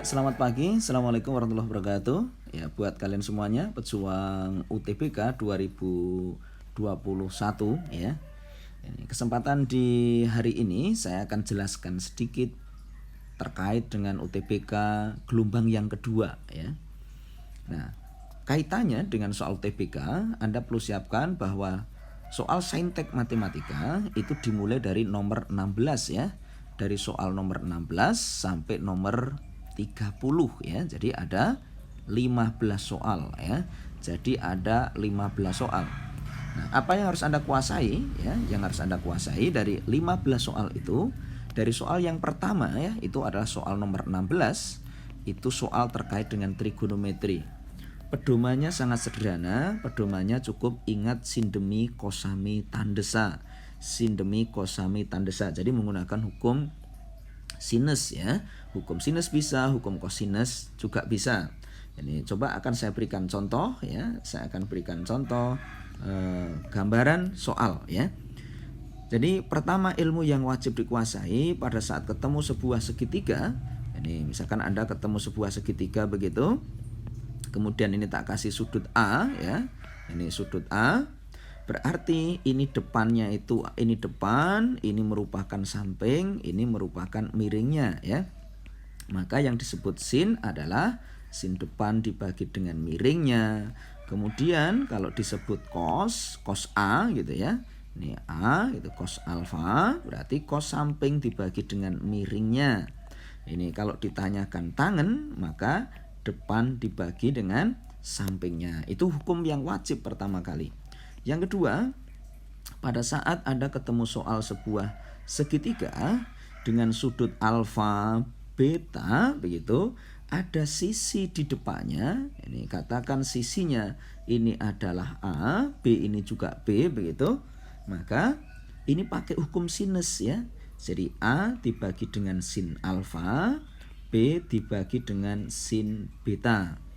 Selamat pagi, Assalamualaikum warahmatullahi wabarakatuh. Ya, buat kalian semuanya, pejuang UTBK 2021 ya. Ini kesempatan di hari ini saya akan jelaskan sedikit terkait dengan UTBK gelombang yang kedua ya. Nah, kaitannya dengan soal UTBK, Anda perlu siapkan bahwa soal saintek matematika itu dimulai dari nomor 16 ya. Dari soal nomor 16 sampai nomor 30 ya. Jadi ada 15 soal ya. Jadi ada 15 soal. Nah, apa yang harus Anda kuasai ya? Yang harus Anda kuasai dari 15 soal itu, dari soal yang pertama ya, itu adalah soal nomor 16, itu soal terkait dengan trigonometri. Pedomannya sangat sederhana, pedomannya cukup ingat sindemi, kosami, tandesa. Sindemi, kosami, tandesa. Jadi menggunakan hukum sinus ya. Hukum sinus bisa, hukum kosinus juga bisa. Ini coba akan saya berikan contoh ya. Saya akan berikan contoh gambaran soal ya. Jadi pertama ilmu yang wajib dikuasai pada saat ketemu sebuah segitiga. Ini misalkan Anda ketemu sebuah segitiga begitu. Kemudian ini tak kasih sudut A ya. Ini sudut A. Berarti ini depannya itu, ini depan, ini merupakan samping, ini merupakan miringnya ya. Maka yang disebut sin adalah sin depan dibagi dengan miringnya. Kemudian kalau disebut cos A gitu ya. Ini A itu cos alfa, berarti cos samping dibagi dengan miringnya. Ini kalau ditanyakan tangan, maka depan dibagi dengan sampingnya. Itu hukum yang wajib pertama kali. Yang kedua, pada saat Anda ketemu soal sebuah segitiga dengan sudut alfa, beta begitu, ada sisi di depannya. Ini katakan sisinya ini adalah A, B ini juga B begitu. Maka ini pakai hukum sinus ya. Jadi A dibagi dengan sin alfa, B dibagi dengan sin beta.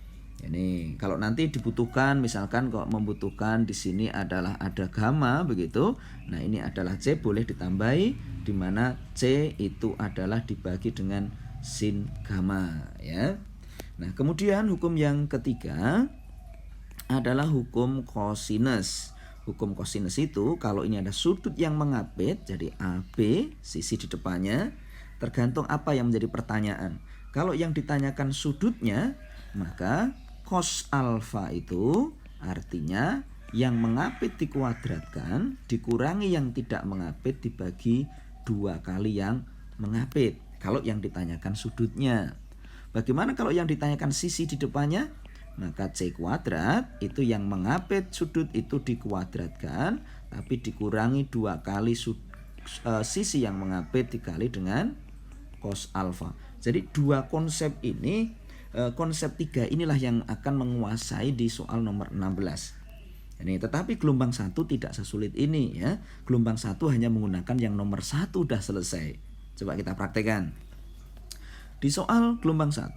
Ini kalau nanti dibutuhkan, misalkan kok membutuhkan di sini adalah ada gamma begitu. Nah, ini adalah C, boleh ditambahi di mana C itu adalah dibagi dengan sin gamma ya. Nah, kemudian hukum yang ketiga adalah hukum kosinus. Hukum kosinus itu kalau ini ada sudut yang mengapit, jadi AB sisi di depannya, tergantung apa yang menjadi pertanyaan. Kalau yang ditanyakan sudutnya, maka cos alfa itu artinya yang mengapit dikuadratkan dikurangi yang tidak mengapit dibagi 2 kali yang mengapit. Kalau yang ditanyakan sudutnya. Bagaimana kalau yang ditanyakan sisi di depannya? Maka C kuadrat itu yang mengapit sudut itu dikuadratkan tapi dikurangi 2 kali sisi yang mengapit dikali dengan cos alfa. Jadi dua konsep ini, konsep 3 inilah yang akan menguasai di soal nomor 16. Ini tetapi gelombang 1 tidak sesulit ini ya. Gelombang 1 hanya menggunakan yang nomor 1 udah selesai. Coba kita praktekkan. Di soal gelombang 1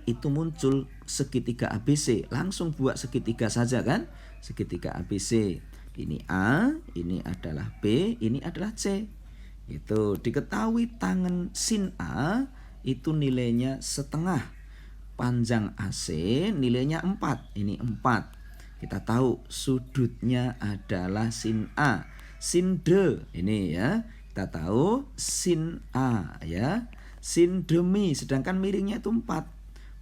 itu muncul segitiga ABC. Langsung buat segitiga saja kan? Segitiga ABC. Ini A, ini adalah B, ini adalah C. Itu diketahui tangan sin A itu nilainya setengah. Panjang AC nilainya 4. Ini 4. Kita tahu sudutnya adalah sin A. Sin D ini ya. Kita tahu sin A ya. Sin demi, sedangkan miringnya itu 4.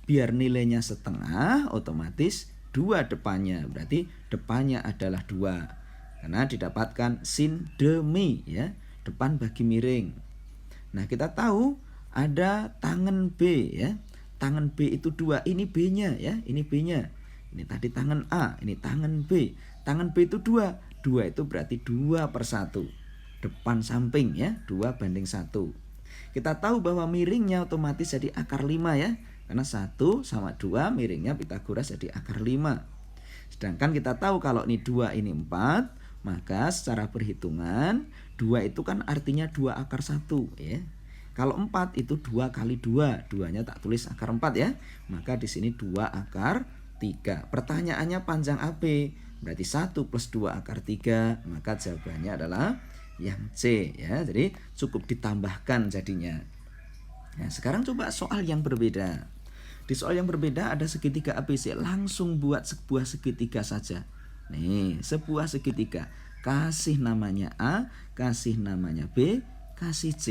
Biar nilainya setengah, otomatis 2 depannya. Berarti depannya adalah 2. Karena didapatkan sin demi ya. Depan bagi miring. Nah, kita tahu ada tangan B ya. Tangan B itu 2, ini B-nya ya, ini B-nya. Ini tadi tangan A, ini tangan B. Tangan B itu 2. 2 itu berarti 2/1. Depan samping ya, 2/1. Kita tahu bahwa miringnya otomatis jadi akar 5 ya. Karena 1 sama 2 miringnya Pythagoras jadi akar 5. Sedangkan kita tahu kalau ini 2 ini 4, maka secara perhitungan 2 itu kan artinya 2 akar 1 ya. Kalau 4 itu 2 kali 2. 2-nya tak tulis akar 4 ya. Maka di sini 2 akar 3. Pertanyaannya panjang AB. Berarti 1 plus 2 akar 3. Maka jawabannya adalah yang C ya. Jadi cukup ditambahkan jadinya. Nah, sekarang coba soal yang berbeda. Di soal yang berbeda ada segitiga ABC, langsung buat sebuah segitiga saja. Nih, sebuah segitiga. Kasih namanya A, kasih namanya B, kasih C.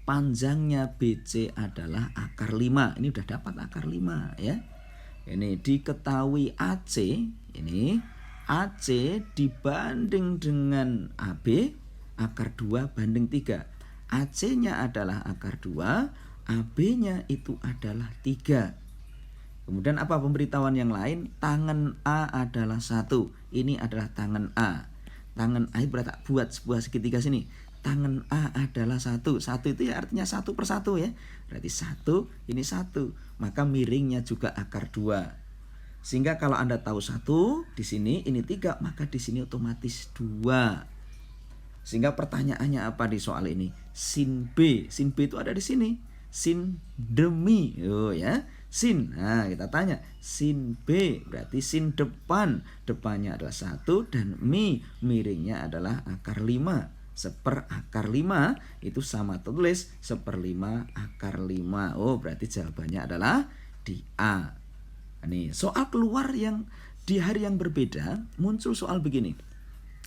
Panjangnya BC adalah akar 5. Ini udah dapat akar 5 ya. Ini diketahui AC, ini AC dibanding dengan AB, akar 2 banding 3. AC-nya adalah akar 2, AB-nya itu adalah 3. Kemudian apa pemberitahuan yang lain? Tangan A adalah 1. Ini adalah tangan A. Tangan A berarti buat sebuah segitiga sini. Tangan A adalah 1. 1 itu ya artinya 1 per 1 ya. Berarti 1, ini 1. Maka miringnya juga akar 2. Sehingga kalau Anda tahu 1 di sini, ini 3, maka di sini otomatis 2. Sehingga pertanyaannya apa di soal ini? Sin B. Sin B itu ada di sini. Sin demi. Oh ya. Sin. Nah, kita tanya sin B berarti sin depan. Depannya adalah 1 dan miringnya adalah akar 5. Seper akar 5 itu sama tulis 1/5 akar 5. Oh, berarti jawabannya adalah di A. Nih, soal keluar yang di hari yang berbeda muncul soal begini.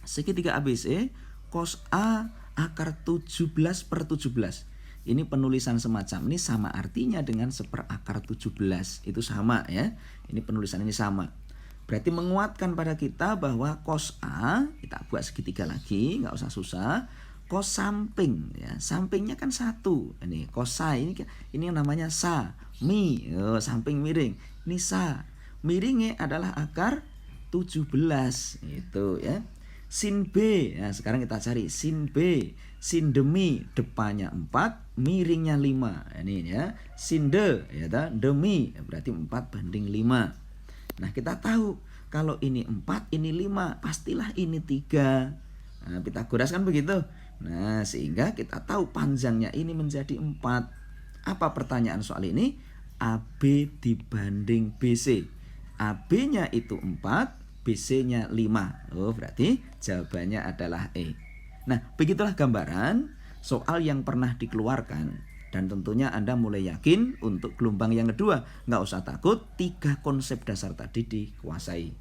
Segitiga ABC cos A akar 17/17. Ini penulisan semacam ini sama artinya dengan 1/17. Itu sama ya. Ini penulisan ini sama. Berarti menguatkan pada kita bahwa cos A, kita buat segitiga lagi, nggak usah susah. Cos samping ya, sampingnya kan 1. Ini cos ini yang namanya sa, samping miring. Ini sa. Miringnya adalah akar 17 itu ya. Sin B. Nah, sekarang kita cari sin B. Sin demi depannya 4, miringnya 5. Ini ya. Sin de ya demi berarti 4 banding 5. Nah, kita tahu kalau ini 4, ini 5, pastilah ini 3. Nah, Pitagoras kan begitu. Nah, sehingga kita tahu panjangnya ini menjadi 4. Apa pertanyaan soal ini? AB dibanding BC. AB-nya itu 4, BC-nya 5. Oh, berarti jawabannya adalah E. Nah, begitulah gambaran soal yang pernah dikeluarkan. Dan tentunya Anda mulai yakin untuk gelombang yang kedua. Nggak usah takut, 3 konsep dasar tadi dikuasai.